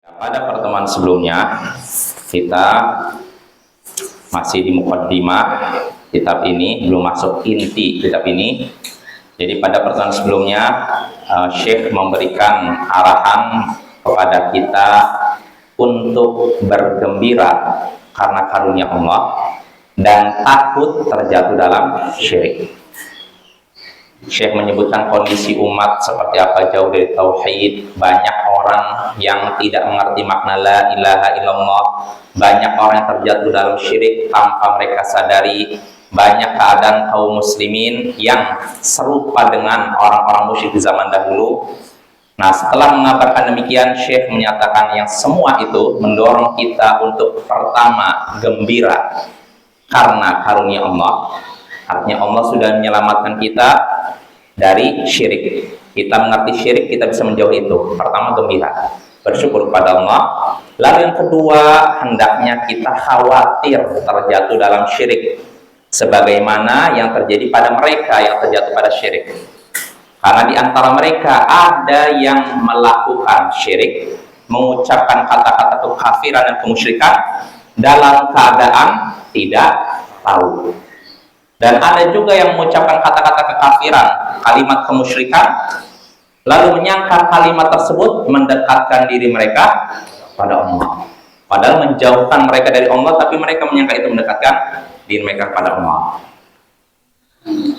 Pada pertemuan sebelumnya kita masih di muqaddimah kitab ini, belum masuk inti kitab ini. Jadi pada pertemuan sebelumnya Syekh memberikan arahan kepada kita untuk bergembira karena karunia Allah dan takut terjatuh dalam syirik. Syekh menyebutkan kondisi umat seperti apa, jauh dari tauhid, banyak orang yang tidak mengerti makna la ilaha illallah, banyak orang yang terjatuh dalam syirik tanpa mereka sadari, banyak keadaan kaum muslimin yang serupa dengan orang-orang musyrik di zaman dahulu. Nah, setelah mengabarkan demikian, Syekh menyatakan yang semua itu mendorong kita untuk pertama gembira karena karunia Allah. Artinya Allah sudah menyelamatkan kita dari syirik. Kita mengerti syirik, kita bisa menjauhi itu. Pertama gembira, bersyukur kepada Allah. Lalu yang kedua, hendaknya kita khawatir terjatuh dalam syirik, sebagaimana yang terjadi pada mereka yang terjatuh pada syirik. Karena di antara mereka ada yang melakukan syirik, mengucapkan kata-kata kekafiran dan kemusyrikan dalam keadaan tidak tahu. Dan ada juga yang mengucapkan kata-kata kekafiran, kalimat kemusyrikan, lalu menyangka kalimat tersebut mendekatkan diri mereka pada Allah. Padahal menjauhkan mereka dari Allah, tapi mereka menyangka itu mendekatkan diri mereka pada Allah.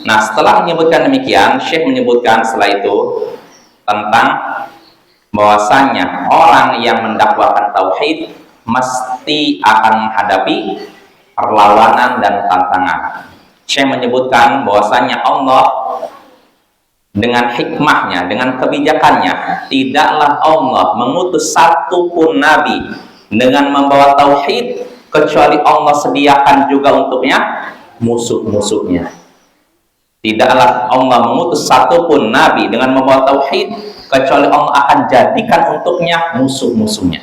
Nah, setelah menyebutkan demikian, Syekh menyebutkan setelah itu tentang bahwasanya orang yang mendakwakan tauhid mesti akan menghadapi perlawanan dan tantangan. Syekh menyebutkan bahwasanya Allah dengan hikmahnya, dengan kebijakannya, tidaklah Allah mengutus satu pun nabi dengan membawa tauhid kecuali Allah sediakan juga untuknya musuh-musuhnya. Tidaklah Allah mengutus satu pun nabi dengan membawa tauhid kecuali Allah akan jadikan untuknya musuh-musuhnya.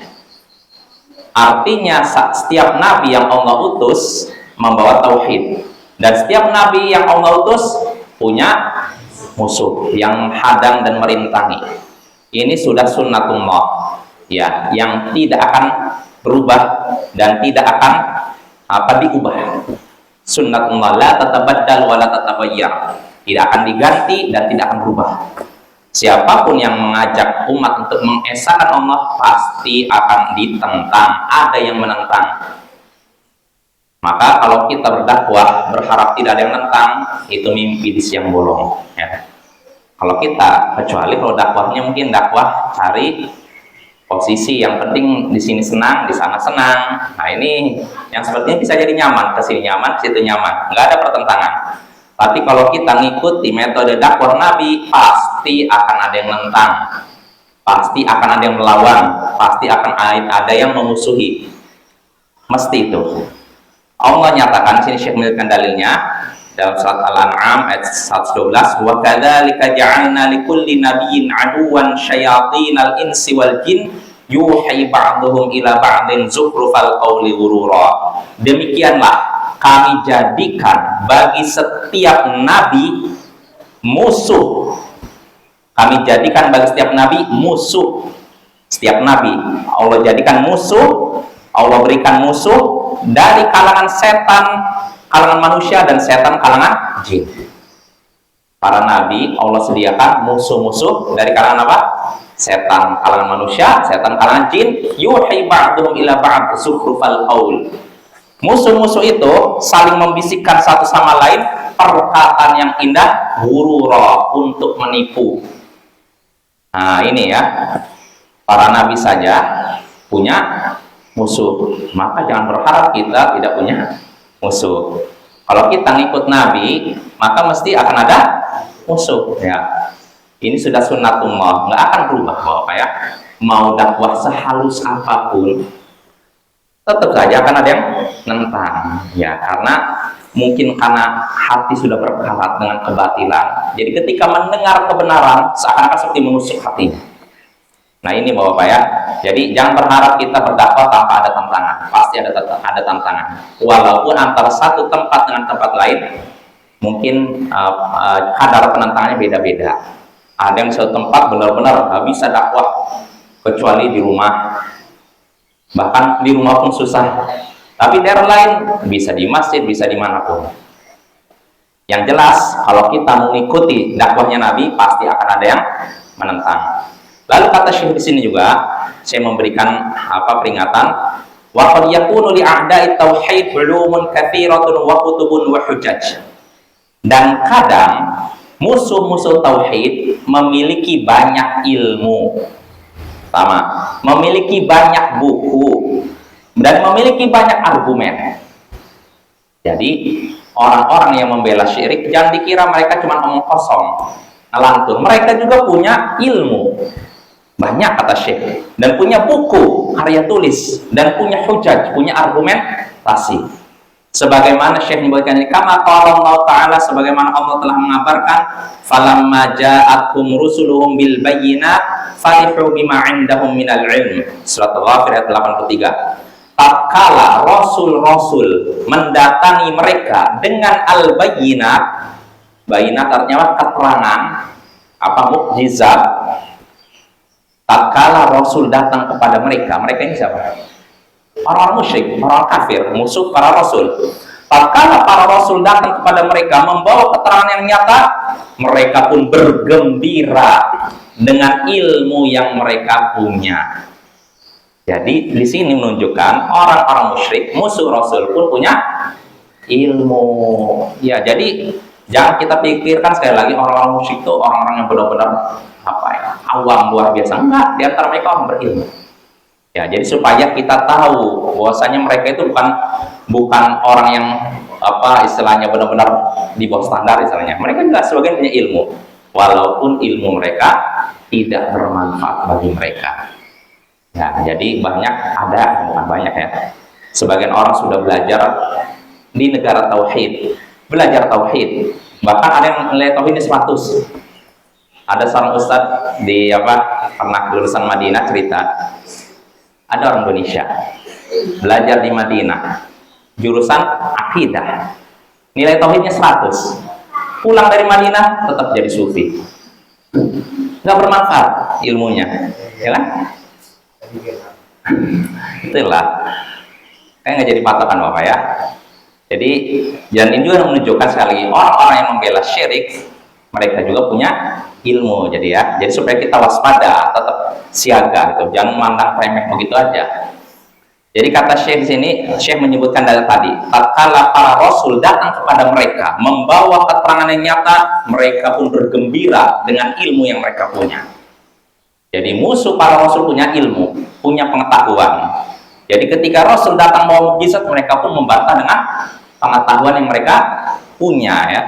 Artinya setiap nabi yang Allah utus membawa tauhid. Dan setiap nabi yang Allah utus punya musuh yang hadang dan merintangi. Ini sudah sunnatullah, ya, yang tidak akan berubah dan tidak akan diubah. Sunnatullah la tatabaddal wa la tatabayyar. Tidak akan diganti dan tidak akan berubah. Siapapun yang mengajak umat untuk mengesahkan Allah pasti akan ditentang, ada yang menentang. Maka kalau kita berdakwah berharap tidak ada yang nentang, itu mimpi di siang bolong. Ya. Kalau kita, kecuali kalau dakwahnya mungkin dakwah cari posisi yang penting, di sini senang, di sana senang. Nah ini yang sepertinya bisa jadi nyaman, ke sini nyaman, ke situ nyaman, nggak ada pertentangan. Tapi kalau kita ngikuti metode dakwah Nabi, pasti akan ada yang nentang, pasti akan ada yang melawan, pasti akan ada yang memusuhi. Mesti itu. Allah nyatakan, sini Syekh menyebutkan dalilnya dalam surat Al-An'am ayat 112, wa kadzalika ja'alna likulli nabiyyin aduwan syayatinal insi wal jin yuhi ba'dhum ila ba'din zukhrufal qawli ghurura. Demikianlah kami jadikan bagi setiap nabi musuh. Kami jadikan bagi setiap nabi musuh. Setiap nabi Allah jadikan musuh, Allah berikan musuh dari kalangan setan, kalangan manusia, dan setan kalangan jin. Para nabi Allah sediakan musuh-musuh dari kalangan apa? Setan kalangan manusia, setan kalangan jin. Yuhi ba'dhum ila ba'd zukhrufal qaul. Musuh-musuh itu saling membisikkan satu sama lain perkataan yang indah, ghurura, untuk menipu. Nah ini ya, para nabi saja punya musuh, maka jangan berharap kita tidak punya musuh. Kalau kita ngikut Nabi, maka mesti akan ada musuh. Ya, ini sudah sunnatullah, nggak akan berubah, Bapak ya. Mau dakwah sehalus apapun, tetap saja akan ada yang nentang. Ya, karena mungkin karena hati sudah berkarat dengan kebatilan. Jadi ketika mendengar kebenaran, seakan-akan seperti menusuk hatinya. Nah ini Bapak ya, jadi jangan berharap kita berdakwah tanpa ada tantangan. Pasti ada tantangan. Walaupun antara satu tempat dengan tempat lain, mungkin kadar penentangannya beda-beda. Ada yang satu tempat benar-benar nggak bisa dakwah kecuali di rumah. bahkan di rumah pun susah. Tapi daerah lain bisa di masjid, bisa dimanapun. Yang jelas, kalau kita mengikuti dakwahnya Nabi, pasti akan ada yang menentang. Lalu kata Syekh di sini juga, saya memberikan peringatan. Wa qad yakunu li a'da'i tauhid ulumun katsiratun wa kutubun wa hujaj. Dan kadang musuh-musuh tauhid memiliki banyak ilmu, memiliki banyak buku, dan memiliki banyak argumen. Jadi orang-orang yang membela syirik, jangan dikira mereka cuma omong kosong, ngelantur. Mereka juga punya ilmu banyak, kata Syekh, dan punya buku, karya tulis, dan punya hujaj, punya argumentasi. Sebagaimana Syekh menyebutkan ini, kama qala Allah Ta'ala, sebagaimana Allah telah mengabarkan, falamma ja'athum rusuluhum bil bayyinat farihu bima 'indahum minal ilm. Surat Al-Ghafir ayat 83. Tatkala rasul-rasul mendatangi mereka dengan al-bayyinat, bayinat artinya keterangan, mukjizat. Tatkala rasul datang kepada mereka, mereka ini siapa? Orang musyrik, orang kafir, musuh para rasul. Tatkala para rasul datang kepada mereka membawa keterangan yang nyata, mereka pun bergembira dengan ilmu yang mereka punya. Jadi di sini menunjukkan orang-orang musyrik, musuh Rasul pun punya ilmu. Ya, jadi jangan kita pikirkan sekali lagi orang-orang musyrik itu orang-orang yang benar-benar awam luar biasa. Enggak, di antara mereka orang berilmu. Ya, jadi supaya kita tahu bahwasanya mereka itu bukan orang yang istilahnya benar-benar di bawah standar istilahnya. Mereka juga sebagian punya ilmu, walaupun ilmu mereka tidak bermanfaat bagi mereka. Ya, jadi bukan banyak ya. Sebagian orang sudah belajar di negara tauhid, belajar tauhid. Bahkan ada yang nilai tauhidnya 100. Ada seorang ustadz di pernah lulusan Madinah cerita, ada orang Indonesia belajar di Madinah, jurusan akidah, nilai tauhidnya 100. Pulang dari Madinah tetap jadi sufi. Nggak bermanfaat ilmunya, ya kan? Itulah kayak nggak jadi patokan Bapak ya. Jadi jangan ini juga menunjukkan sekali lagi orang-orang yang membela syirik, mereka juga punya ilmu. Jadi ya, jadi supaya kita waspada, tetap siaga gitu, jangan mandang remeh begitu aja. Jadi kata Syekh di sini, Syekh menyebutkan dari tadi, tatkala para rasul datang kepada mereka membawa keterangan yang nyata, mereka pun bergembira dengan ilmu yang mereka punya. Jadi musuh para rasul punya ilmu, punya pengetahuan. Jadi ketika rasul datang membawa mukjizat, mereka pun membantah dengan pengetahuan yang mereka punya ya.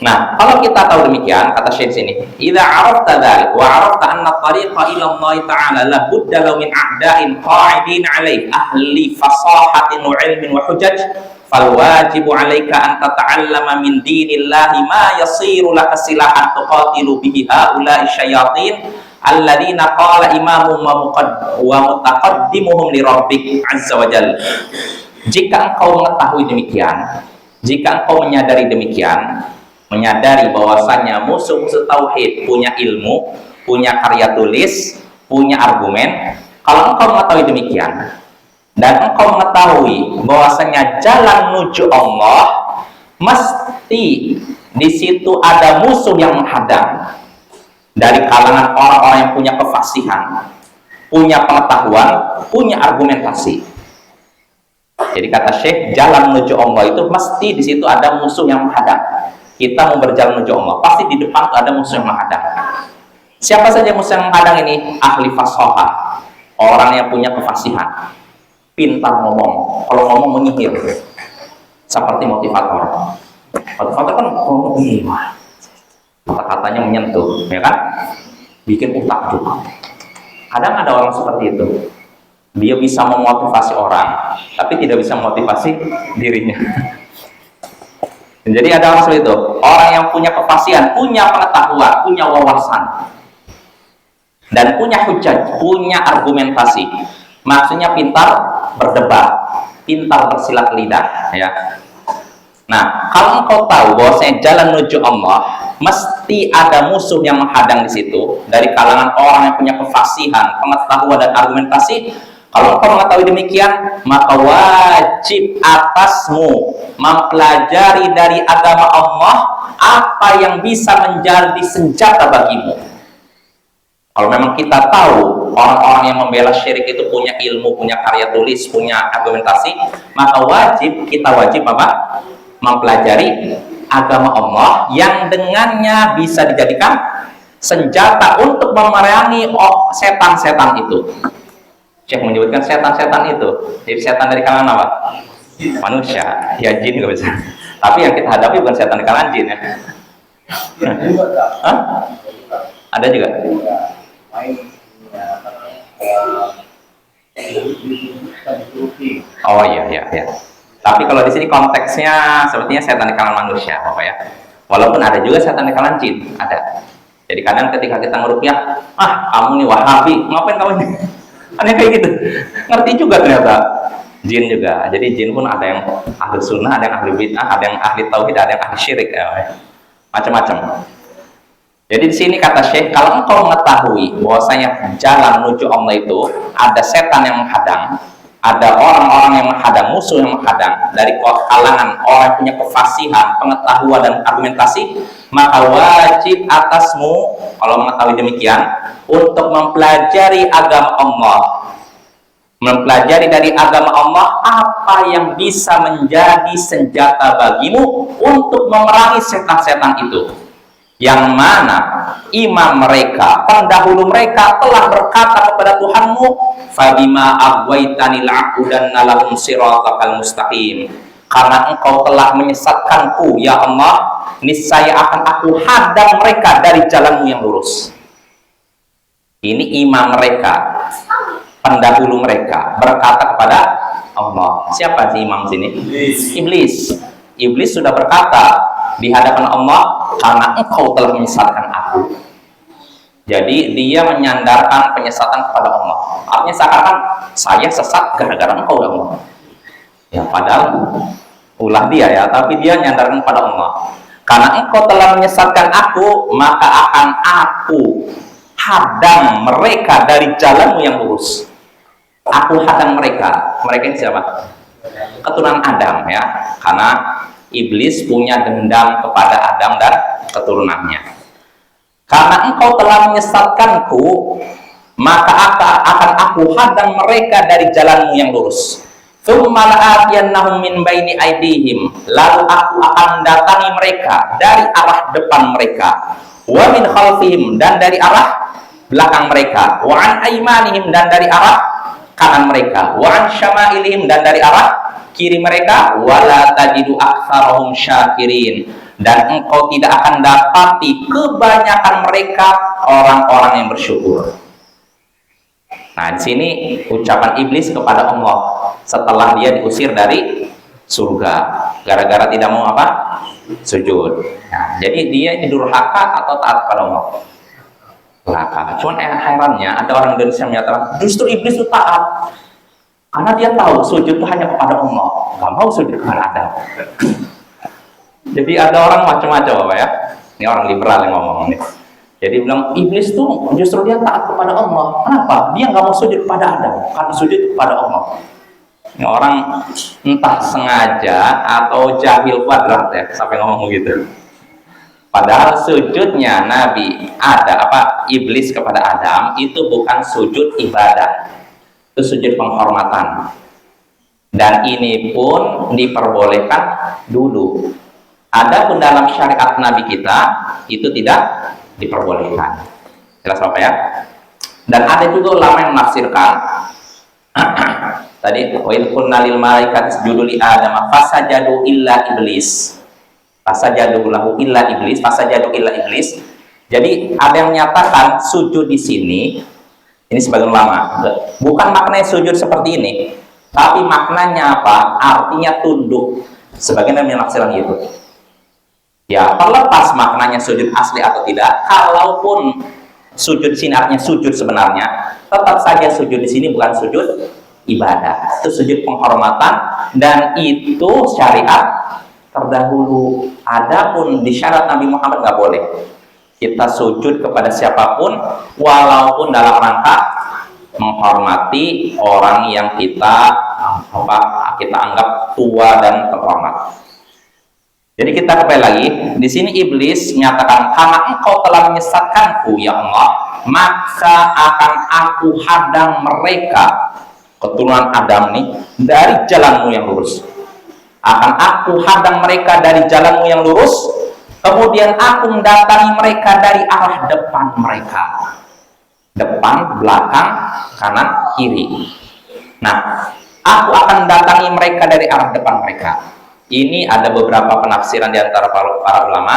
Nah, kalau kita tahu demikian, kata Syekh sini, idza arafta dzalik wa arafta anna tariqa ila Allah ta'ala la budda law min a'da'in qa'idin 'alaih ahli fasahatin wa 'ilmin wa hujaj, fal wajibu 'alaika an tata'allama min dinillahi ma yasiru laka silahan tuqatilu bihi haula'i syayatin alladzina qala imamum wa mutaqaddimuhum li rabbik azza wa jalla. Jika engkau mengetahui demikian, jika engkau menyadari demikian, menyadari bahwasanya musuh-musuh tauhid punya ilmu, punya karya tulis, punya argumen, kalau engkau mengetahui demikian dan engkau mengetahui bahwasanya jalan menuju Allah mesti di situ ada musuh yang menghadang, dari kalangan orang-orang yang punya kefasihan, punya pengetahuan, punya argumentasi. Jadi kata Syekh, jalan menuju Allah itu mesti di situ ada musuh yang menghadang. Kita mau berjalan menuju Allah, pasti di depan ada musuh yang menghadang. Siapa saja musuh yang menghadang ini? Ahli fasahah, orang yang punya kefasihan, pintar ngomong. Kalau ngomong menyihir, seperti motivator. Motivator kan ngomong gimana? Kata-katanya menyentuh, ya kan? Bikin otak juga. Kadang ada orang seperti itu. Dia bisa memotivasi orang, tapi tidak bisa memotivasi dirinya. Jadi ada orang seperti itu. Orang yang punya kefasihan, punya pengetahuan, punya wawasan, dan punya hujah, punya argumentasi. Maksudnya pintar berdebat, pintar bersilat lidah, ya. Nah, kalau engkau tahu bahwasanya jalan menuju Allah mesti ada musuh yang menghadang di situ dari kalangan orang yang punya kefasihan, pengetahuan dan argumentasi, Kalau engkau mengetahui demikian, maka wajib atasmu mempelajari dari agama Allah apa yang bisa menjadi senjata bagimu. Kalau memang kita tahu orang-orang yang membela syirik itu punya ilmu, punya karya tulis, punya argumentasi, maka kita wajib apa? Mempelajari agama Allah yang dengannya bisa dijadikan senjata untuk memerangi setan-setan itu. Syekh menyebutkan setan-setan itu. Jadi setan dari kalangan apa? Manusia. Ya jin juga bisa. Tapi yang kita hadapi bukan setan di kalangan jin ya. Hah? Ada juga. Oh iya. Tapi kalau di sini konteksnya sepertinya setan di kalangan manusia, Bapak ya. Walaupun ada juga setan di kalangan jin, ada. Jadi kadang ketika kita ngeruqyah, kamu nih Wahabi, ngapain kamu ini? Aneh kayak gitu. Ngerti juga ternyata jin juga. Jadi jin pun ada yang ahli sunnah, ada yang ahli bid'ah, ada yang ahli tauhid, ada yang ahli syirik ya. Macam-macam. Jadi di sini kata Syekh, kalau engkau mengetahui bahwasanya jalan menuju Allah itu ada setan yang menghadang, ada orang-orang yang menghadang, musuh yang menghadang dari kalangan orang yang punya kefasihan, pengetahuan dan argumentasi, maka wajib atasmu kalau mengetahui demikian untuk mempelajari agama Allah, mempelajari dari agama Allah apa yang bisa menjadi senjata bagimu untuk memerangi setan-setan itu, yang mana imam mereka, pendahulu mereka telah berkata kepada Tuhanmu, fabima aghwaytani la'udanna lahum siratal mustaqim, karena engkau telah menyesatkanku ya Allah, niscaya akan aku hadang mereka dari jalanmu yang lurus. Ini imam mereka, pendahulu mereka berkata kepada Allah. Siapa sih imam sini? Iblis sudah berkata di hadapan Allah, karena engkau telah menyesatkan aku. Jadi dia menyandarkan penyesatan kepada Allah. Artinya seakan-akan saya sesat gara-gara engkau ya Allah. Ya padahal ulah dia ya, tapi dia nyandarkan kepada Allah. Karena engkau telah menyesatkan aku, maka akan aku hadang mereka dari jalanmu yang lurus. Aku hadang mereka. Mereka ini siapa? Keturunan Adam ya. Karena iblis punya dendam kepada Adam dan keturunannya. Karena engkau telah menyesatkanku, maka akan aku hadang mereka dari jalanmu yang lurus. Tsumma la'atiyannahum min baini aydihim, lalu aku akan datangi mereka dari arah depan mereka, wa min khalfihim, dan dari arah belakang mereka, wa an aymanihim, dan dari arah kanan mereka, wa an syama'ilihim, dan dari arah kiri mereka, wala tajidu aktsarahum syakirin, dan engkau tidak akan dapati kebanyakan mereka orang-orang yang bersyukur. Nah, di sini ucapan iblis kepada Allah setelah dia diusir dari surga gara-gara tidak mau apa? Sujud. Nah, jadi dia ini durhaka atau taat kepada Allah? Durhaka. Cuman herannya ada orang Indonesia menyatakan justru iblis itu taat. Karena dia tahu sujud itu hanya kepada Allah, nggak mau sujud kepada Adam. Jadi ada orang macam-macam Bapak ya. Ini orang liberal yang ngomong nih. Jadi bilang iblis tuh justru dia taat kepada Allah. Kenapa? Dia nggak mau sujud kepada Adam, karena sujud kepada Allah. Ini orang entah sengaja atau jahil kuadrat ya sampai ngomong gitu. Padahal sujudnya Nabi iblis kepada Adam itu bukan sujud ibadah, itu sujud penghormatan. Dan ini pun diperbolehkan dulu. Adapun dalam syariat Nabi kita itu tidak diperbolehkan. Jelas Bapak ya? Dan ada juga ulama yang menafsirkan tadi wa idh qulna lil malaikati isjudu li Adam fasajadu illa iblis. Fasajadu lahu illa iblis, fasajadu illa iblis. Jadi ada yang menyatakan sujud di sini ini sebagian ulama bukan maknanya sujud seperti ini, tapi maknanya apa? Artinya tunduk. Sebagian yang menafsirkan gitu. Ya, terlepas maknanya sujud asli atau tidak, kalaupun sujud di sini artinya sujud sebenarnya, tetap saja sujud di sini bukan sujud ibadah. Itu sujud penghormatan dan itu syariat terdahulu. Adapun di syariat Nabi Muhammad nggak boleh kita sujud kepada siapapun walaupun dalam rangka menghormati orang yang kita anggap tua dan terhormat. Jadi kita kembali lagi, di sini iblis menyatakan, karena engkau telah menyesatkanku ya Allah, maka akan aku hadang mereka, keturunan Adam nih, dari jalanmu yang lurus. Akan aku hadang mereka dari jalanmu yang lurus, kemudian aku mendatangi mereka dari arah depan mereka. Depan, belakang, kanan, kiri. Nah, aku akan datangi mereka dari arah depan mereka. Ini ada beberapa penafsiran di antara para ulama.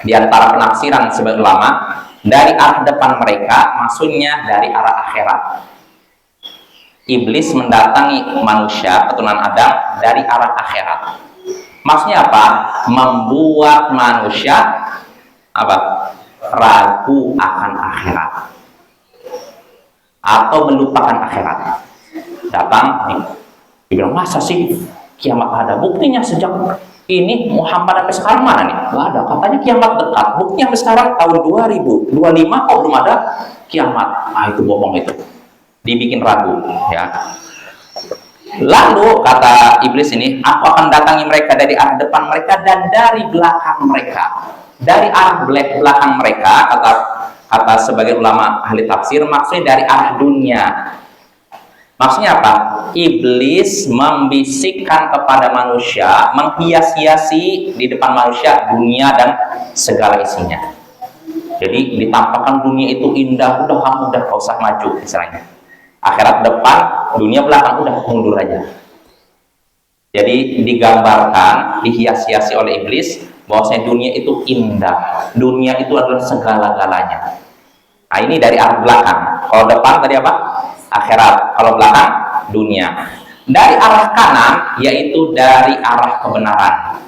Di antara penafsiran sebagian ulama, dari arah depan mereka maksudnya dari arah akhirat. Iblis mendatangi manusia keturunan Adam dari arah akhirat. Maksudnya apa? Membuat manusia ragu akan akhirat atau melupakan akhirat. Datang nih, dibilang, masa sih kiamat ada? Buktinya sejak ini Muhammad sampai sekarang mana nih? Gak ada. Katanya kiamat dekat. Buktinya sampai sekarang tahun 2025 kok belum ada kiamat. Itu bohong itu. Dibikin ragu, ya. Lalu kata iblis ini, aku akan datangi mereka dari arah depan mereka dan dari belakang mereka. Dari arah belakang mereka, kata sebagian ulama ahli tafsir, maksudnya dari arah dunia. Maksudnya apa? Iblis membisikkan kepada manusia, menghias-hiasi di depan manusia dunia dan segala isinya. Jadi ditampakkan dunia itu indah, udah kamu udah gak usah maju istilahnya. Akhirat depan, dunia belakang, udah mundur aja. Jadi digambarkan, dihias-hiasi oleh iblis bahwasanya dunia itu indah, dunia itu adalah segala-galanya. Nah, ini dari arah belakang. Kalau depan tadi apa? Akhirat. Kalau belakang, dunia. Dari arah kanan, yaitu dari arah kebenaran.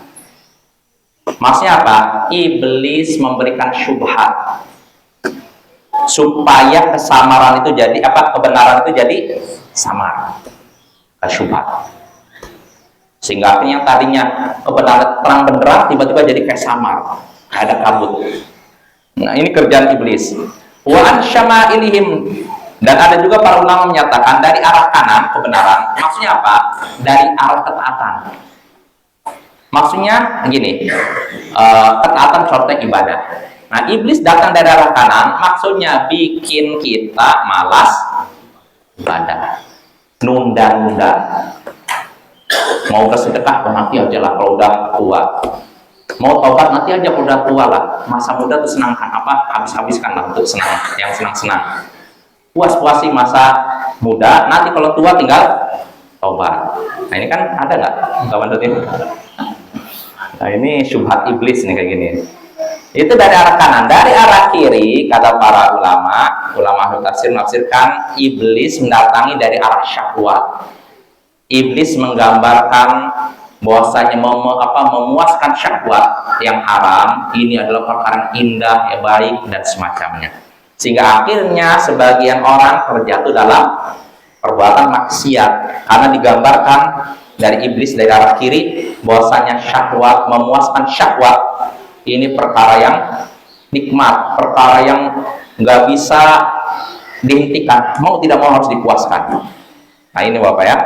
Maksudnya apa? Iblis memberikan syubhat supaya kesamaran itu jadi kebenaran itu jadi samar. Syubhat. Sehingga akhirnya yang tadinya kebenaran terang benderang tiba-tiba jadi kayak samar, kayak ada kabut. Nah, ini kerjaan iblis. Wa an syama'ilihim. Dan ada juga para ulama menyatakan dari arah kanan kebenaran. Maksudnya apa? Dari arah ketaatan. Maksudnya gini, ketaatan contohnya ibadah. Nah, iblis datang dari arah kanan, maksudnya bikin kita malas ibadah, nunda-nunda. Mau bersedekah, nanti aja lah kalau udah tua. Mau taubat, nanti aja kalau udah tua lah. Masa muda tuh senangkan habis-habiskan lah untuk senang, yang senang-senang. Puas-puasi masa muda, nanti kalau tua tinggal taubat. Nah, ini kan ada nggak kawan ini? Nah, ini syubhat iblis nih kayak gini. Itu dari arah kanan. Dari arah kiri, kata para ulama ahli tafsir menafsirkan iblis mendatangi dari arah syahwat. Iblis menggambarkan bahwasanya memuaskan syahwat yang haram ini adalah perkara indah, yang baik dan semacamnya. Sehingga akhirnya sebagian orang terjatuh dalam perbuatan maksiat karena digambarkan dari iblis dari arah kiri bahwasanya syahwat, memuaskan syahwat ini perkara yang nikmat, perkara yang nggak bisa dihentikan, mau tidak mau harus dipuaskan. Nah, ini Bapak ya,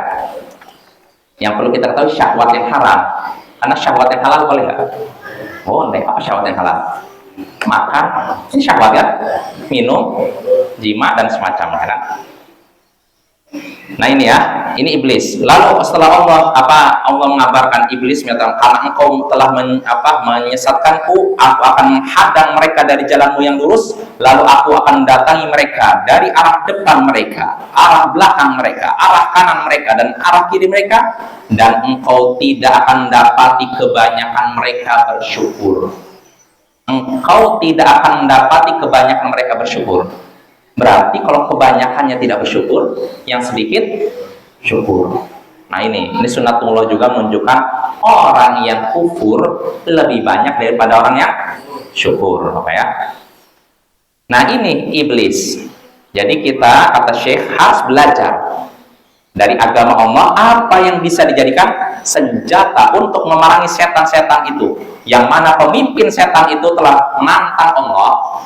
yang perlu kita ketahui syahwat yang haram. Karena syahwat yang halal boleh nggak? Boleh. Apa syahwat yang halal? Makan, ini syahwat kan? Minum, jima dan semacamnya kan? Nah, ini ya, ini iblis. Lalu setelah Allah mengabarkan iblis menyatakan, karena engkau telah menyesatkanku, aku akan menghadang mereka dari jalanmu yang lurus, lalu aku akan datangi mereka dari arah depan mereka, arah belakang mereka, arah kanan mereka dan arah kiri mereka, dan engkau tidak akan dapati kebanyakan mereka bersyukur. Engkau tidak akan mendapati kebanyakan mereka bersyukur. Berarti kalau kebanyakannya tidak bersyukur, yang sedikit syukur. Nah, ini sunatullah juga menunjukkan orang yang kufur lebih banyak daripada orang yang syukur, apa ya? Nah, ini iblis. Jadi kita, kata Syekh, harus belajar dari agama Allah apa yang bisa dijadikan senjata untuk memerangi setan-setan itu yang mana pemimpin setan itu telah menantang Allah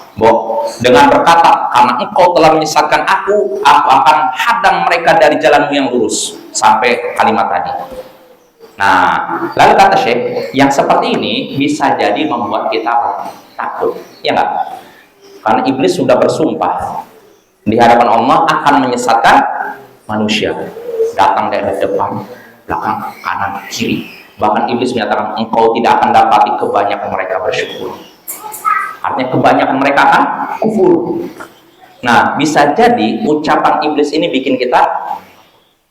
dengan berkata, karena engkau telah menyesatkan aku akan hadang mereka dari jalanmu yang lurus, sampai kalimat tadi. Nah, lalu kata Syekh, yang seperti ini bisa jadi membuat kita takut, ya enggak? Karena iblis sudah bersumpah di hadapan Allah akan menyesatkan manusia, datang dari depan, belakang, kanan, kiri. Bahkan iblis menyatakan engkau tidak akan dapati kebanyakan mereka bersyukur. Artinya kebanyakan mereka akan kufur. Nah, bisa jadi ucapan iblis ini bikin kita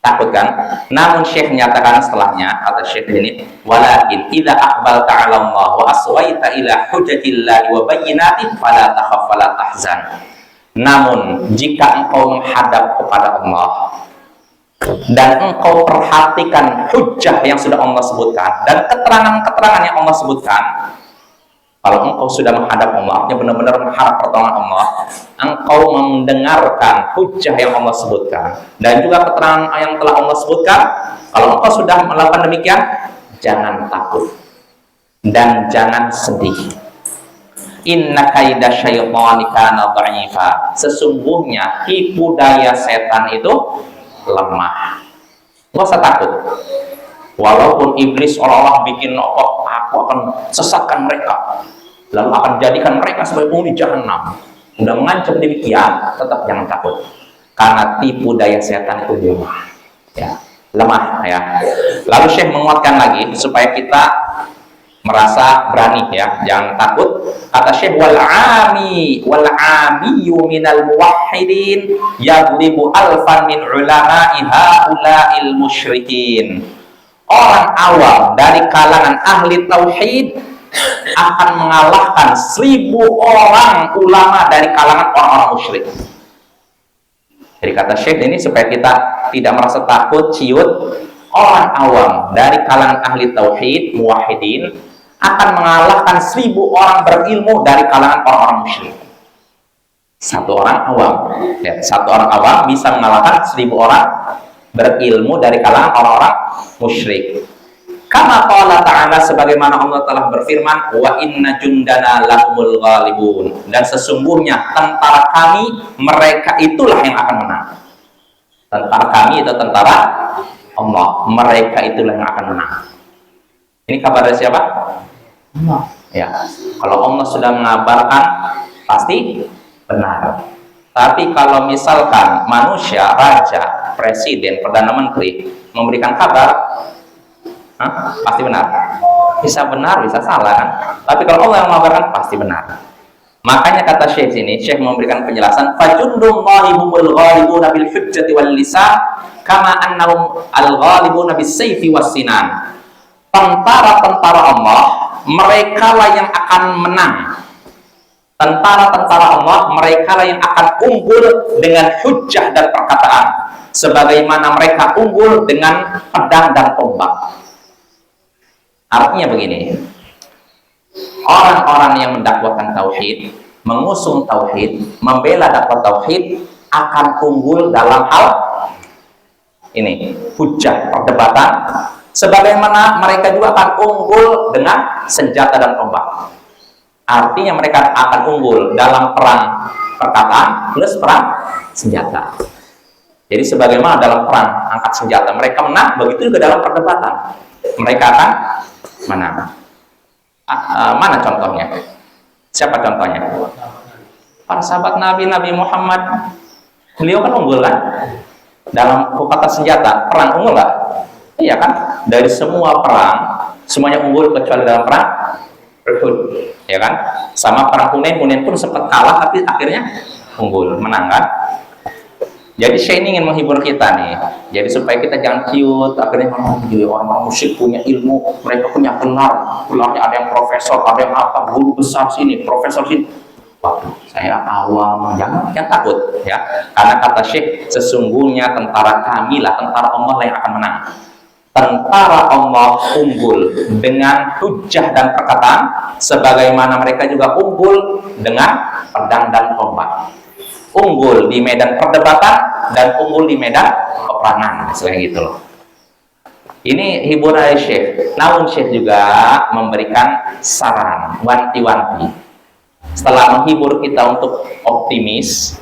takut kan? Namun Syekh menyatakan setelahnya, kata Syekh ini, walakin idza aqbalta 'ala Allah wa aswaita ila hujjatillahi wa bayyinatin fala takhaf fala tahzan. Namun jika engkau menghadap kepada Allah dan engkau perhatikan hujjah yang sudah Allah sebutkan dan keterangan-keterangan yang Allah sebutkan, kalau engkau sudah menghadap Allah, artinya benar-benar mengharap pertolongan Allah, engkau mendengarkan hujjah yang Allah sebutkan dan juga keterangan yang telah Allah sebutkan, kalau engkau sudah melakukan demikian, jangan takut dan jangan sedih. Inna kaida syaitani kana dha'ifa. Sesungguhnya tipu daya setan itu lemah. Nggak usah takut. Walaupun iblis seolah-olah bikin aku akan sesatkan mereka, lalu akan jadikan mereka sebagai penghuni jahanam, udah mengancam demikian, tetap jangan takut. Karena tipu daya setan itu lemah. Ya, lemah ya. Lalu Syekh menguatkan lagi supaya kita merasa berani ya, jangan takut. Kata Syekh, wal amiyyu minal muwahhidin yaghlibu alfan min ulama'i haula'il musyrikin. Orang awam dari kalangan ahli tauhid akan mengalahkan 1000 orang ulama dari kalangan orang-orang musyrik. Jadi kata Syekh ini supaya kita tidak merasa takut, ciut, orang awam dari kalangan ahli tauhid, muwahhidin akan mengalahkan 1000 orang berilmu dari kalangan orang-orang musyrik. Satu orang awam, ya, satu orang awam bisa mengalahkan 1000 orang berilmu dari kalangan orang-orang musyrik. Kama qala ta'ala, sebagaimana Allah telah berfirman, wa inna jundana lahumul ghalibun, dan sesungguhnya tentara kami, mereka itulah yang akan menang. Tentara kami itu tentara Allah, mereka itulah yang akan menang. Ini kabar dari siapa? Allah. Ya, kalau Allah sudah mengabarkan pasti benar. Tapi kalau misalkan manusia, raja, presiden, perdana menteri memberikan kabar, pasti benar. Bisa benar, bisa salah kan? Tapi kalau Allah yang mengabarkan pasti benar. Makanya kata Syekh sini, Syekh memberikan penjelasan, fajundullahi humul ghalibuna bil hujjati wal lisan kama annahum al ghalibuna bis sayfi was sinan. Tentara-tentara Allah, mereka lah yang akan menang. Tentara-tentara Allah, mereka lah yang akan unggul dengan hujjah dan perkataan, sebagaimana mereka unggul dengan pedang dan tombak. Artinya begini, orang-orang yang mendakwakan tauhid, mengusung tauhid, membela dakwah tauhid akan unggul dalam hal ini, hujjah, perdebatan, sebagaimana mereka juga akan unggul dengan senjata dan tombak. Artinya mereka akan unggul dalam perang perkataan plus perang senjata. Jadi sebagaimana dalam perang angkat senjata mereka menang, begitu juga dalam perdebatan mereka akan menang. Mana contohnya? Siapa contohnya? Para sahabat Nabi Muhammad, beliau kan unggul kan dalam kata senjata, perang unggul nggak? Iya kan? Dari semua perang semuanya unggul kecuali dalam perang Uhud, ya kan? Sama perang Hunain pun sempat kalah tapi akhirnya unggul, menang kan? Jadi saya ingin menghibur kita nih, jadi supaya kita jangan ciut akhirnya orang musyrik punya ilmu, mereka punya gelarnya ada yang profesor, ada yang apa, guru besar sini, profesor sini. Waduh, saya awam, jangan takut ya, karena kata Syekh, sesungguhnya tentara kami lah, tentara Allah lah yang akan menang. Tentara Allah unggul dengan hujjah dan perkataan, sebagaimana mereka juga unggul dengan pedang dan tombak. Unggul di medan perdebatan dan unggul di medan peperangan, misalnya gitu loh. Ini hiburan dari Syekh. Namun Syekh juga memberikan saran, wanti-wanti. Setelah menghibur kita untuk optimis,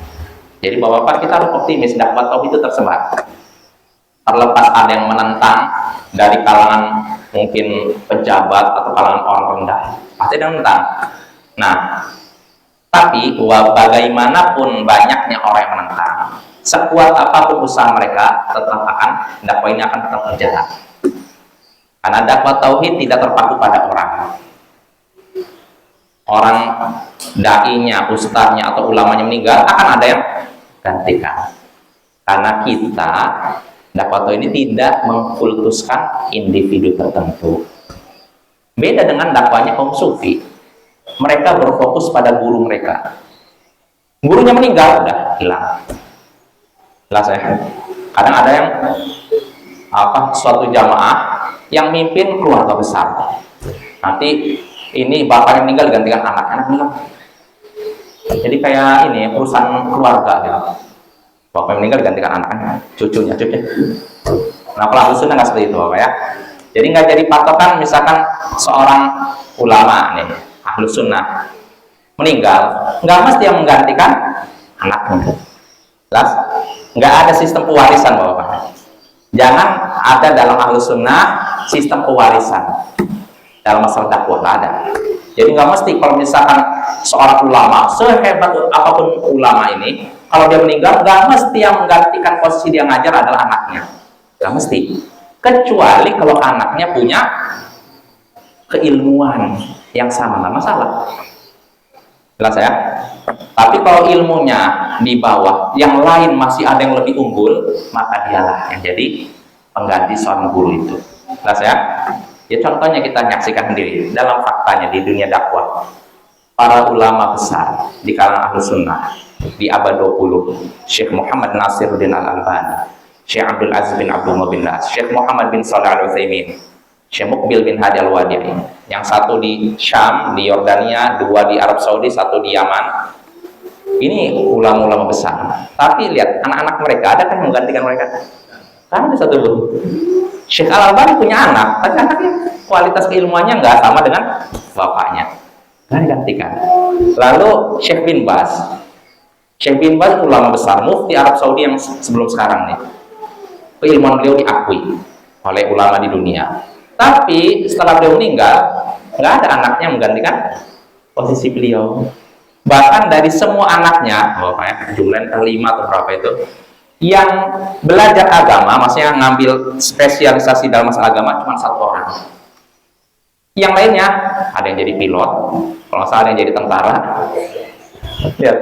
jadi bapak-bapak kita harus optimis, dakwah tauhid itu tersebar. Terlepas ada yang menentang dari kalangan mungkin pejabat atau kalangan orang rendah, pasti ada yang menentang. Nah, tapi bagaimanapun banyaknya orang yang menentang, sekuat apapun usaha mereka, tetap akan dakwah ini akan tetap berjalan. Karena dakwah tauhid tidak terpaku pada orang dai-nya, ustaznya atau ulamanya meninggal, akan ada yang gantikan. Karena kita dakwah tauhid ini tidak mengkultuskan individu tertentu. Beda dengan dakwanya kaum sufi. Mereka berfokus pada guru mereka. Gurunya meninggal, udah hilang. Jelas ya. Kadang ada yang suatu jamaah yang mimpin keluarga besar. Nanti ini bapaknya meninggal digantikan anak meninggal. Jadi kayak ini perusahaan keluarga gitu. Bapaknya meninggal digantikan anaknya, cucunya. Nah, kalau sunnah nggak seperti itu, Bapak ya. Jadi nggak jadi patokan, misalkan seorang ulama nih, ahlu sunnah meninggal, nggak mesti yang menggantikan anaknya. Jelas? Nggak ada sistem pewarisan, Bapak. Jangan ada dalam ahlu sunnah sistem pewarisan dalam masalah dakwah, nggak ada. Jadi nggak mesti kalau misalkan seorang ulama, sehebat apapun ulama ini, kalau dia meninggal, nggak mesti yang menggantikan posisi dia ngajar adalah anaknya. Nggak mesti. Kecuali kalau anaknya punya keilmuan yang sama, nggak masalah. Jelas ya? Tapi kalau ilmunya di bawah, yang lain masih ada yang lebih unggul, maka dialah yang jadi pengganti seorang guru itu. Jelas ya? Ya contohnya kita nyaksikan sendiri dalam faktanya di dunia dakwah. Para ulama besar di kalangan ahlu sunnah di abad 20, Syekh Muhammad Nasiruddin Al-Albani, Syekh Abdul Aziz bin Abdul bin Bas, Syekh Muhammad bin Shalih Al-Utsaimin, Syekh Muqbil bin Hadi Al-Wadi'i, yang satu di Syam, di Yordania, dua di Arab Saudi, satu di Yaman. Ini ulama-ulama besar. Tapi lihat anak-anak mereka, ada kan yang menggantikan mereka? Kan ada satu pun. Syekh Al-Albani punya anak, tapi anaknya kualitas keilmuannya nggak sama dengan bapaknya. Nggak digantikan. Lalu Syekh bin Baz ulama besar, mufti Arab Saudi yang sebelum sekarang nih. Keilmuan beliau diakui oleh ulama di dunia. Tapi setelah beliau meninggal, nggak ada anaknya menggantikan posisi beliau. Bahkan dari semua anaknya, jumlahnya 5 atau berapa itu, yang belajar agama, maksudnya ngambil spesialisasi dalam masalah agama cuma 1 orang. Yang lainnya ada yang jadi pilot, kalau salah ada yang jadi tentara. Lihat,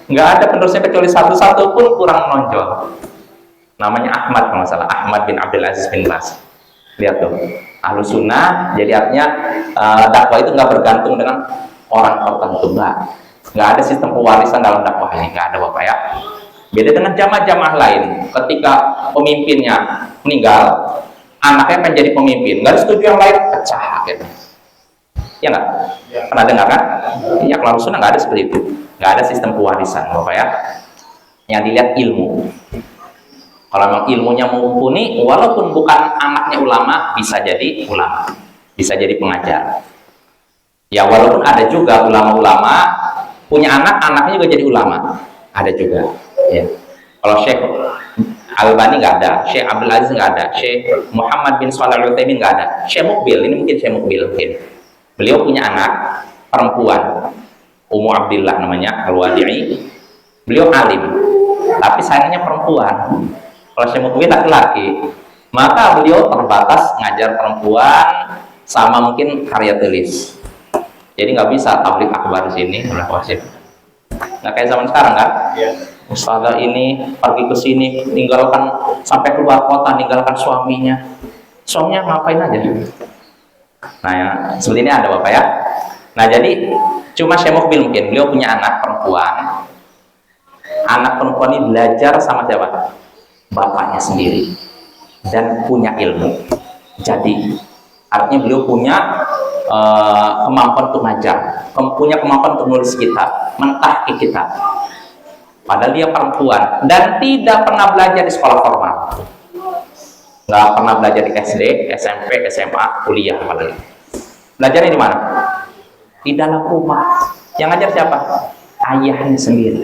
nggak ada penerusnya kecuali satu pun kurang menonjol. Namanya Ahmad, kalau salah Ahmad bin Abdul Aziz bin Baz. Lihat tuh, ahlu sunnah. Jadi artinya dakwah itu nggak bergantung dengan orang tertentu, nggak ada sistem pewarisan dalam dakwah ini, nggak ada, Bapak ya. Beda dengan jamaah-jamaah lain, ketika pemimpinnya meninggal, anaknya akan jadi pemimpin, nggak setuju yang lain, pecah gitu. Ya nggak? Ya. Pernah dengar kan? Ya, kalau sunnah nggak ada seperti itu, nggak ada sistem pewarisan, Bapak ya. Yang dilihat ilmu. Kalau memang ilmunya mumpuni, walaupun bukan anaknya ulama, bisa jadi ulama, bisa jadi pengajar. Ya, walaupun ada juga ulama-ulama punya anaknya juga jadi ulama, ada juga. Ya. Kalau Syekh Al-Albani nggak ada, Syekh Abdul Aziz nggak ada, Syekh Muhammad bin Shalih Al-Utsaimin nggak ada, Syekh Muqbil, ini mungkin Syekh Muqbil mungkin. Beliau punya anak perempuan, Ummu Abdillah namanya, Al-Wadi'i. Beliau alim, tapi sayangnya perempuan. Kalau Syekh Muqbil laki-laki, maka beliau terbatas ngajar perempuan sama mungkin karya tulis. Jadi nggak bisa tablik akbar di sini, udah wasif. Nggak kayak zaman sekarang kan? Yeah. Ustazah ini pergi ke sini, tinggalkan sampai keluar kota, tinggalkan suaminya. Suaminya ngapain aja? Nah, ya, seperti ini ada, Bapak ya. Nah, jadi cuma Syekh Muqbil mungkin beliau punya anak perempuan. Anak perempuan ini belajar sama siapa? Bapaknya sendiri dan punya ilmu. Jadi artinya beliau punya kemampuan untuk ngajar, punya kemampuan untuk menulis kitab, mentahqiq kitab. Padahal dia perempuan dan tidak pernah belajar di sekolah formal, nggak pernah belajar di SD, SMP, SMA, kuliah apalagi. Belajarnya di mana? Di dalam rumah. Yang ngajar siapa? Ayahnya sendiri.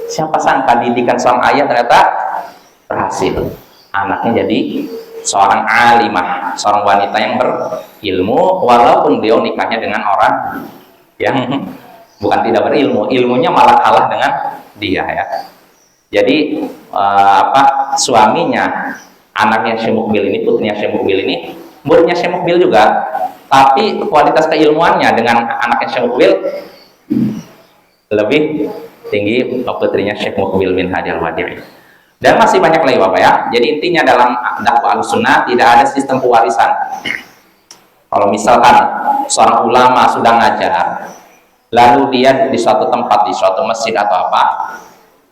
Siapa sangka didikan seorang ayah ternyata berhasil. Anaknya jadi seorang alimah, seorang wanita yang berilmu, walaupun beliau nikahnya dengan orang yang bukan tidak berilmu, ilmunya malah kalah dengan dia ya. Jadi suaminya, anaknya Syekh Mukbil ini, putrinya Syekh Mukbil ini, muridnya Syekh Mukbil juga, tapi kualitas keilmuannya dengan anaknya Syekh Mukbil lebih tinggi putrinya Syekh Mukbil bin Hadi Al-Wadi'i. Dan masih banyak lagi Bapak ya. Jadi intinya dalam dakwah Ahlussunnah tidak ada sistem pewarisan. Kalau misalkan seorang ulama sudah ngajar, lalu dia di suatu tempat, di suatu masjid atau apa,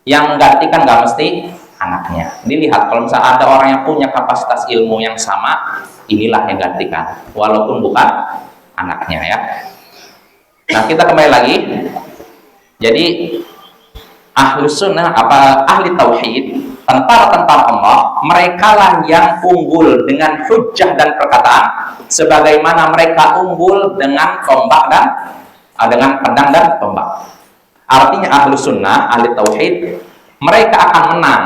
yang menggantikan nggak mesti anaknya. Dilihat kalau misalnya ada orang yang punya kapasitas ilmu yang sama, inilah yang gantikan, walaupun bukan anaknya ya. Nah kita kembali lagi. Jadi Ahlussunnah ahli tauhid, tentara-tentara Allah, mereka lah yang unggul dengan hujjah dan perkataan, sebagaimana mereka unggul dengan tombak dan dengan pedang dan tombak. Artinya Ahlussunnah, ahli tauhid, mereka akan menang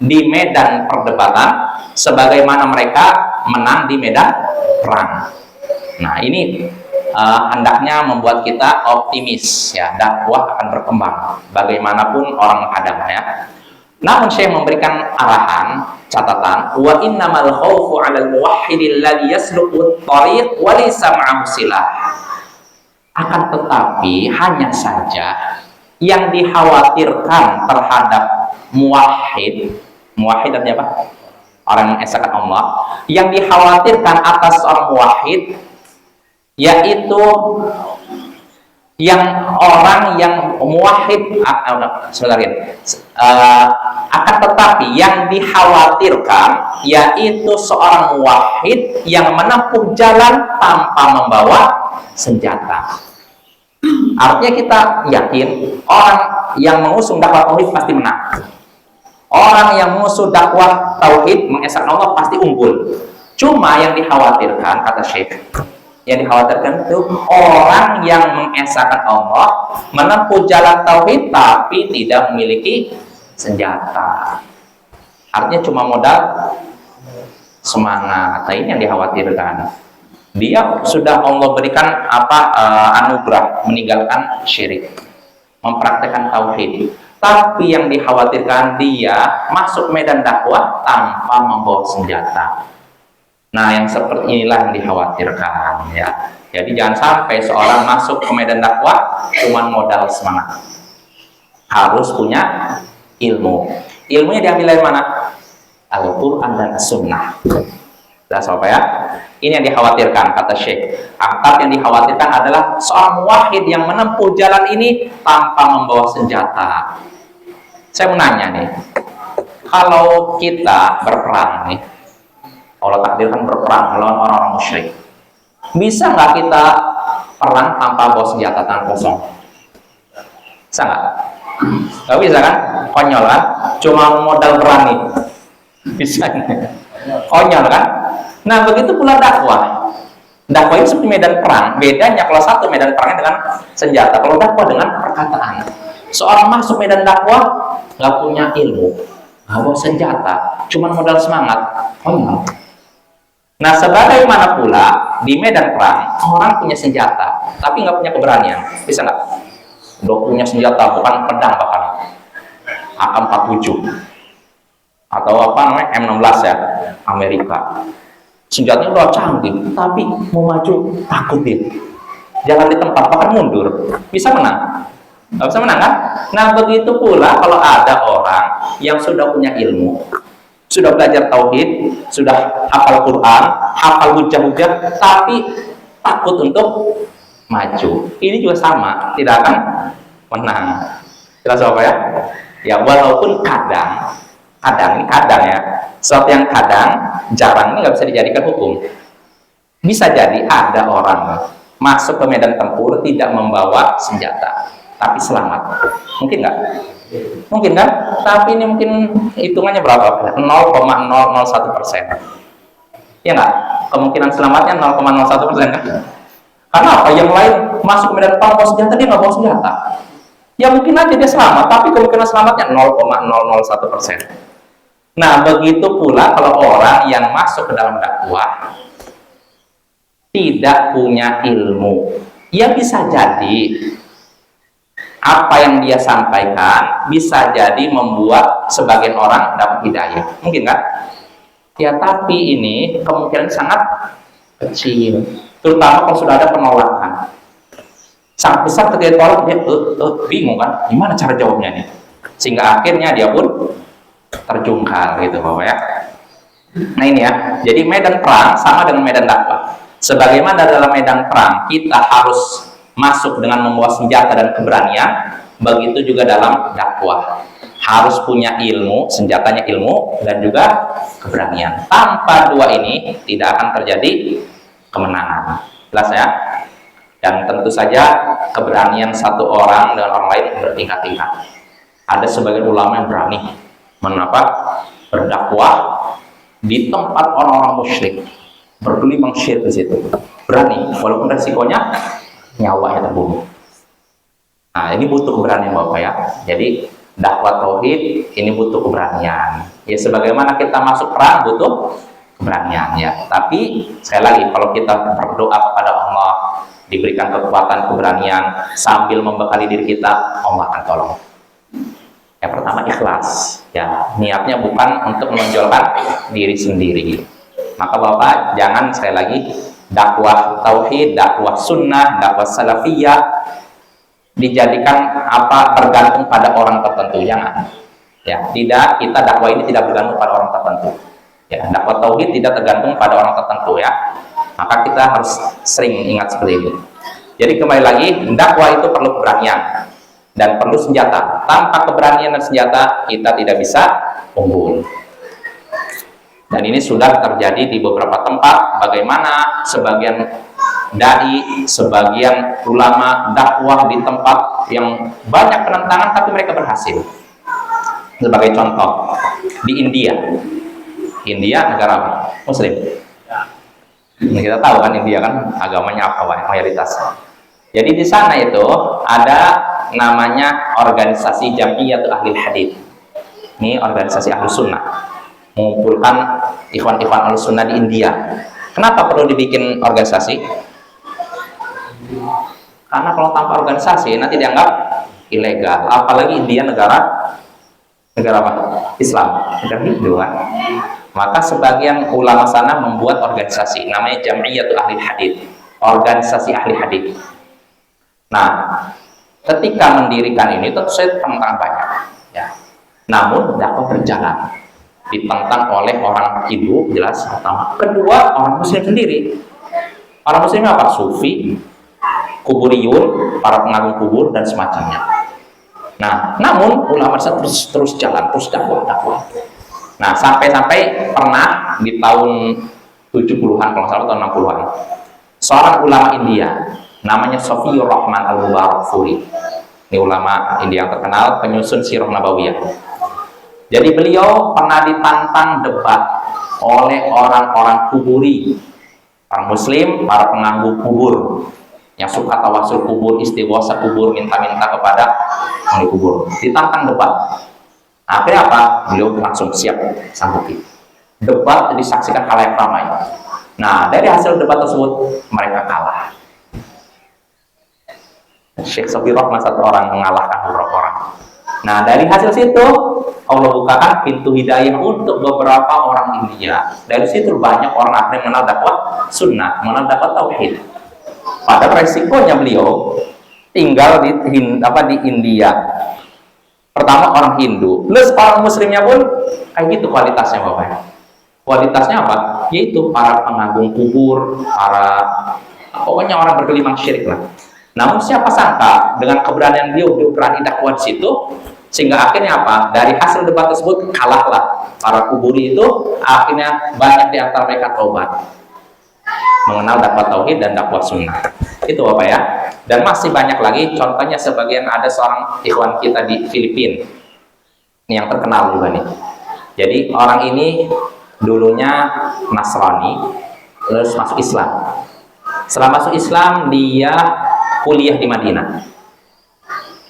di medan perdebatan sebagaimana mereka menang di medan perang. Nah ini hendaknya membuat kita optimis ya, dakwah akan berkembang bagaimanapun orang menghadap ya. Namun saya memberikan arahan, catatan, wa innamal khaufu 'alal muwahhidil ladzi yasluqu at-thariq wa laysa ma'ahu silah. Akan tetapi hanya saja yang dikhawatirkan terhadap muwahhid artinya apa? Orang yang mengesahkan Allah, yang dikhawatirkan atas seorang muwahhid yaitu yang orang yang muwahhid akan tetapi yang dikhawatirkan yaitu seorang muwahhid yang menempuh jalan tanpa membawa senjata. Artinya kita yakin orang yang mengusung dakwah tauhid pasti menang. Orang yang mengusung dakwah tauhid mengesahkan Allah pasti unggul. Cuma yang dikhawatirkan, kata Syekh, yang dikhawatirkan itu orang yang mengesahkan Allah, menempuh jalan tauhid tapi tidak memiliki senjata. Artinya cuma modal semangat. Nah, ini yang dikhawatirkan. Dia sudah Allah berikan anugerah meninggalkan syirik, mempraktekkan tauhid. Tapi yang dikhawatirkan dia masuk medan dakwah tanpa membawa senjata. Nah, yang seperti inilah yang dikhawatirkan ya. Jadi jangan sampai seorang masuk ke medan dakwah cuma modal semangat. Harus punya ilmu. Ilmunya diambil dari mana? Al-Quran dan Sunnah. Jelas apa ya? Ini yang dikhawatirkan, kata Syekh. Yang dikhawatirkan adalah seorang muwahhid yang menempuh jalan ini tanpa membawa senjata. Saya mau nanya nih, kalau kita berperang nih, Allah takdirkan berperang melawan orang-orang musyrik, bisa nggak kita perang tanpa bawa senjata, tangan kosong? Bisa nggak? Nggak bisa kan? Konyol kan? Cuma modal berani. Bisa nih. Konyol kan? Nah begitu pula dakwah. Dakwah itu seperti medan perang. Bedanya kalau satu medan perangnya dengan senjata, kalau dakwah dengan perkataan. Seorang masuk medan dakwah nggak punya ilmu, nggak bawa senjata, cuma modal semangat. Konyol. Nah sebagaimana pula di medan perang orang punya senjata, tapi nggak punya keberanian. Bisa nggak? Udah punya senjata, bukan pedang bahkan AK-47 atau apa namanya M16 ya, Amerika. Senjatanya udah canggih, tapi mau maju takut dia. Jalan di tempat bahkan mundur. Bisa menang? Nggak bisa menang kan? Nah begitu pula kalau ada orang yang sudah punya ilmu, sudah belajar tauhid, sudah hafal Quran, hafal hujah-hujah, tapi takut untuk maju. Ini juga sama, tidak akan menang. Jelas apa ya? Ya walaupun kadang ya, sesuatu yang jarang ini nggak bisa dijadikan hukum. Bisa jadi ada orang masuk ke medan tempur tidak membawa senjata, tapi selamat. Mungkin nggak? Mungkin kan? Tapi ini mungkin hitungannya berapa? 0,001%. Ya nggak? Kemungkinan selamatnya 0,01% kan? Karena apa? Yang lain masuk ke medan perang bawa senjata, dia nggak bawa senjata. Ya mungkin aja dia selamat, tapi kemungkinan selamatnya 0,001%. Nah, begitu pula kalau orang yang masuk ke dalam dakwah tidak punya ilmu, ya bisa jadi apa yang dia sampaikan bisa jadi membuat sebagian orang dapat hidayah. Mungkin kan? Ya, tapi ini kemungkinan sangat kecil. Terutama kalau sudah ada penolakan. Sangat besar ketika ditolak, dia bingung kan? Gimana cara jawabnya nih? Sehingga akhirnya dia pun terjungkal gitu Bapak ya. Nah ini ya, jadi medan perang sama dengan medan dakwah. Sebagaimana dalam medan perang kita harus masuk dengan membawa senjata dan keberanian, begitu juga dalam dakwah. Harus punya ilmu, senjatanya ilmu, dan juga keberanian. Tanpa dua ini tidak akan terjadi kemenangan. Jelas ya? Dan tentu saja keberanian satu orang dengan orang lain bertingkat-tingkat. Ada sebagian ulama yang berani berdakwah di tempat orang-orang musyrik, bergelimang syirik di situ. Berani, walaupun resikonya nyawanya terbunuh. Nah, ini butuh keberanian Bapak ya. Jadi dakwah tauhid ini butuh keberanian. Ya sebagaimana kita masuk perang butuh keberanian ya. Tapi sekali lagi kalau kita berdoa kepada Allah diberikan kekuatan keberanian sambil membekali diri kita, Allah akan tolong. Yang pertama ikhlas, ya niatnya bukan untuk menonjolkan diri sendiri. Maka Bapak jangan sekali lagi dakwah tauhid, dakwah sunnah, dakwah salafiyah dijadikan bergantung pada orang tertentu. Jangan. Ya, tidak, kita dakwah ini tidak bergantung pada orang tertentu. Ya, dakwah tauhid tidak tergantung pada orang tertentu ya. Maka kita harus sering ingat seperti itu. Jadi kembali lagi, dakwah itu perlu keberanian dan perlu senjata. Tanpa keberanian dan senjata kita tidak bisa unggul. Dan ini sudah terjadi di beberapa tempat. Bagaimana sebagian dai, sebagian ulama dakwah di tempat yang banyak penentangan tapi mereka berhasil. Sebagai contoh di India. India negara apa? Muslim. Kita tahu kan India kan agamanya apa mayoritas. Jadi di sana itu ada namanya organisasi Jamiyatul Ahlil Hadits. Ini organisasi ahlu sunnah, mengumpulkan ikhwan-ikhwan ahlu sunnah di India. Kenapa perlu dibikin organisasi? Karena kalau tanpa organisasi nanti dianggap ilegal. Apalagi India negara apa? Islam, negara Hindu kan. Maka sebagian ulama sana membuat organisasi namanya Jamiyatul Ahlil Hadits, organisasi ahli hadits. Nah, ketika mendirikan ini tentu saya tantangan banyak ya. Namun dakwah berjalan, ditentang oleh orang Hindu jelas pertama, kedua orang muslim sendiri. Orang muslim apa? Sufi, kuburiyun, para pengagum kubur dan semacamnya. Nah, namun ulama terus jalan, terus dakwah. Nah, sampai pernah di tahun 70-an, kalau salah tahun 60-an, seorang ulama India, namanya Sofiyur Rahman Al-Mubarakfuri. Ini ulama India yang terkenal, penyusun Sirah Nabawiyah. Jadi beliau pernah ditantang debat oleh orang-orang kuburi, orang muslim, para pengganggu kubur, yang suka tawasul kubur, istighosa kubur, minta-minta kepada penghuni kubur. Ditantang debat. Akhirnya apa? Beliau langsung siap sanggupi. Debat disaksikan khalayak ramai. Nah, dari hasil debat tersebut mereka kalah. Syekh Sofiyur Rahman satu orang mengalahkan beberapa orang. Nah, dari hasil situ Allah bukakan pintu hidayah untuk beberapa orang India. Dari situ banyak orang akhirnya mengenal dakwah sunnah, mengenal dakwah tauhid. Padahal resikonya beliau tinggal di India. Pertama orang Hindu, plus orang Muslimnya pun kayak gitu kualitasnya Bapak. Kualitasnya apa? Yaitu para pengagum kubur, pokoknya orang bergelimang syirik lah. Namun siapa sangka dengan keberanian beliau berani dakwah di situ, sehingga akhirnya apa? Dari hasil debat tersebut kalahlah para kuburi itu, akhirnya banyak di antara mereka taubat, mengenal dakwah tauhid dan dakwah sunnah. Itu Bapak ya. Dan masih banyak lagi, contohnya sebagian ada seorang ikhwan kita di Filipina. Ini yang terkenal juga nih. Jadi orang ini dulunya Nasrani, terus masuk Islam. Setelah masuk Islam, dia kuliah di Madinah.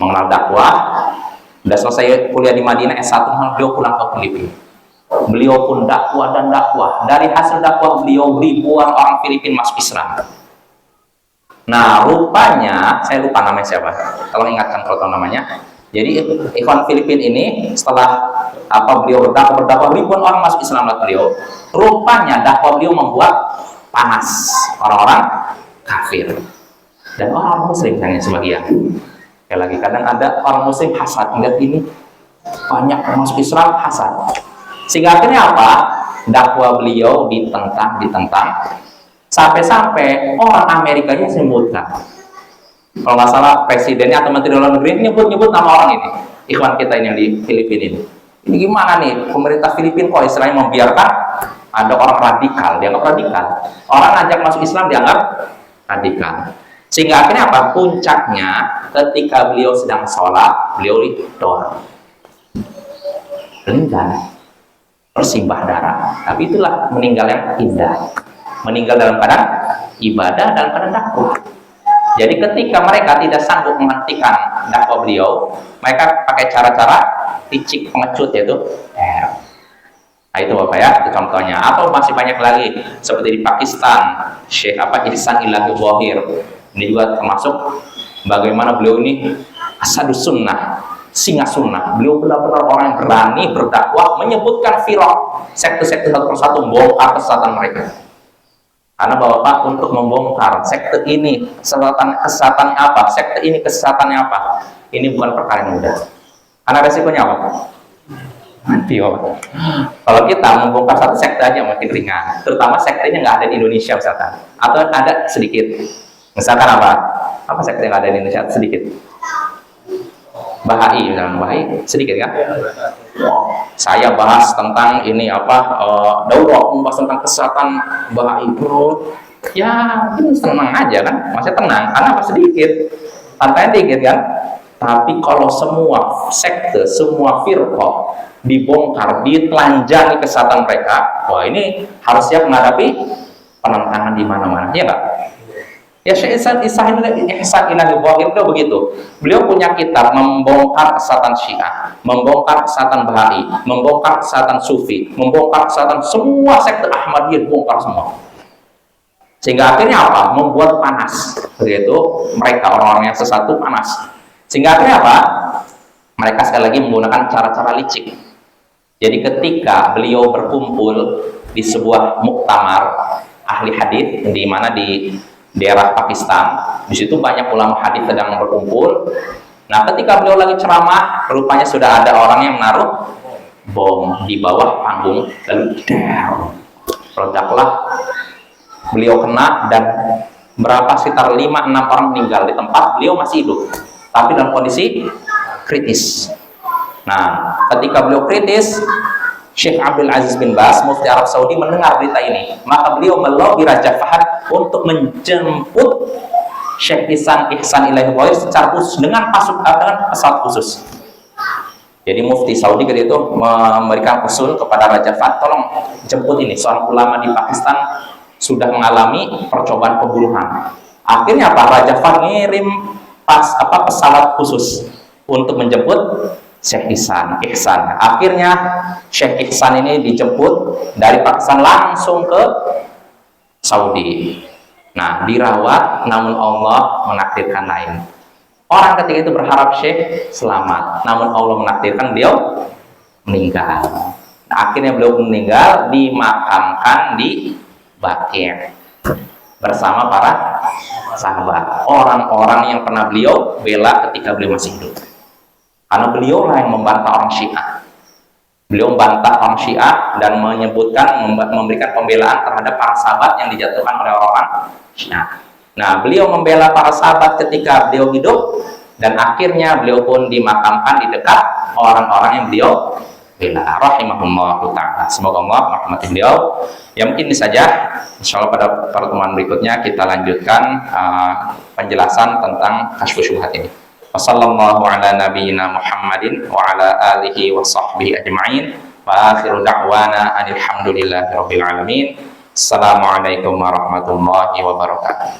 Mengenal dakwah, udah selesai kuliah di Madinah S1, beliau pulang ke Filipina. Beliau pun dakwah dan dakwah. Dari hasil dakwah beliau, ribuan orang Filipina masuk Islam. Nah, rupanya, saya lupa namanya siapa. Kalau ingatkan kalau tahu namanya. Jadi ikhwan Filipina ini setelah beliau berdakwah ribuan orang masuk Islam lewat beliau. Rupanya dakwah beliau membuat panas orang-orang kafir dan orang Muslim hanya sebagian. Sekali lagi, kadang ada orang Muslim hasad melihat ini banyak masuk Islam, hasad. Sehingga akhirnya apa? Dakwah beliau ditentang, sampai-sampai orang Amerikanya sebutkan. Kalau nggak salah presidennya atau menteri luar negeri nyebut nama orang ini, ikhwan kita ini yang di Filipina ini. Ini gimana nih pemerintah Filipina kok istilahnya membiarkan ada orang radikal, dianggap radikal. Orang ngajak masuk Islam dianggap radikal. Sehingga akhirnya apa? Puncaknya ketika beliau sedang sholat, beliau didor, meninggal, bersimbah darah. Tapi itulah meninggal yang indah, meninggal dalam keadaan ibadah, dalam keadaan dakwah. Jadi ketika mereka tidak sanggup menghentikan dakwah beliau, mereka pakai cara-cara licik pengecut, yaitu nah itu Bapak ya, itu contohnya. Atau masih banyak lagi seperti di Pakistan, Syekh Ihsan Ilahi Zahir. Ini juga termasuk bagaimana beliau ini asadus sunnah, singa sunnah. Beliau benar-benar orang yang berani berdakwah, menyebutkan firaq, sekte-sekte satu persatu, membongkar kesesatan mereka. Karena Bapak untuk membongkar sekte ini kesesatannya apa, sekte ini kesesatannya apa, ini bukan perkara yang mudah. Karena resikonya apa? Mati Bapak. Kalau kita membongkar satu sekte aja makin ringan, terutama sektenya nggak ada di Indonesia misalkan, atau ada sedikit. Misalkan apa sekte yang ada di Indonesia sedikit? Bahai, misalkan Bahai sedikit kan? Saya bahas tentang ini daurah membahas tentang kesehatan Bahai, bro. Ya mungkin tenang aja kan, masih tenang karena apa sedikit, tantanya dikit kan. Tapi kalau semua sekte, semua firqah dibongkar, ditelanjangi kesehatan mereka, wah ini harus siap menghadapi penentangan di mana-mana, ya enggak? Ya Syekh Ihsan Ilahi Zahir itu begitu. Beliau punya kitab membongkar kesesatan Syiah, membongkar kesesatan Bahai, membongkar kesesatan Sufi, membongkar kesesatan semua sekte Ahmadiyah, bongkar semua. Sehingga akhirnya apa? Membuat panas. Begitu mereka orang-orang yang sesat itu panas. Sehingga akhirnya apa? Mereka sekali lagi menggunakan cara-cara licik. Jadi ketika beliau berkumpul di sebuah muktamar ahli hadis di mana di daerah Pakistan, di situ banyak ulama hadis sedang berkumpul. Nah, ketika beliau lagi ceramah, rupanya sudah ada orang yang menaruh bom di bawah panggung, lalu meledaklah. Beliau kena dan sekitar 5-6 orang meninggal di tempat. Beliau masih hidup, tapi dalam kondisi kritis. Nah, ketika beliau kritis, Syekh Abdul Aziz bin Baz, Mufti Arab Saudi, mendengar berita ini. Maka beliau melobi Raja Fahad untuk menjemput Syekh Ihsan Ilahi Zahir secara khusus dengan pesawat khusus. Jadi Mufti Saudi ketika itu memberikan usul kepada Raja Fahad, tolong jemput ini, seorang ulama di Pakistan sudah mengalami percobaan pembunuhan. Akhirnya Raja Fahad ngirim pesawat khusus untuk menjemput Syekh Ihsan. Akhirnya Syekh Ihsan ini dijemput dari Pakistan langsung ke Saudi. Nah, dirawat, namun Allah menakdirkan lain. Orang ketika itu berharap Syekh selamat, namun Allah menakdirkan beliau meninggal. Nah, akhirnya beliau meninggal, dimakamkan di Baqi' bersama para sahabat, orang-orang yang pernah beliau bela ketika beliau masih hidup. Karena beliau lah yang membantah orang Syiah. Beliau membantah orang Syiah dan memberikan pembelaan terhadap para sahabat yang dijatuhkan oleh orang Syiah. Nah, beliau membela para sahabat ketika beliau hidup, dan akhirnya beliau pun dimakamkan di dekat orang-orang yang beliau rahimahullahu ta'ala. Semoga Allah merahmati beliau. Ya mungkin ini saja. Insyaallah pada pertemuan berikutnya kita lanjutkan penjelasan tentang kasyfus syubhat ini. Wassallallahu ala nabiyyina Muhammadin wa ala alihi wa sahbihi ajma'in. Wa akhiru da'wana alhamdulillahi rabbil alamin. Assalamualaikum warahmatullahi wabarakatuh.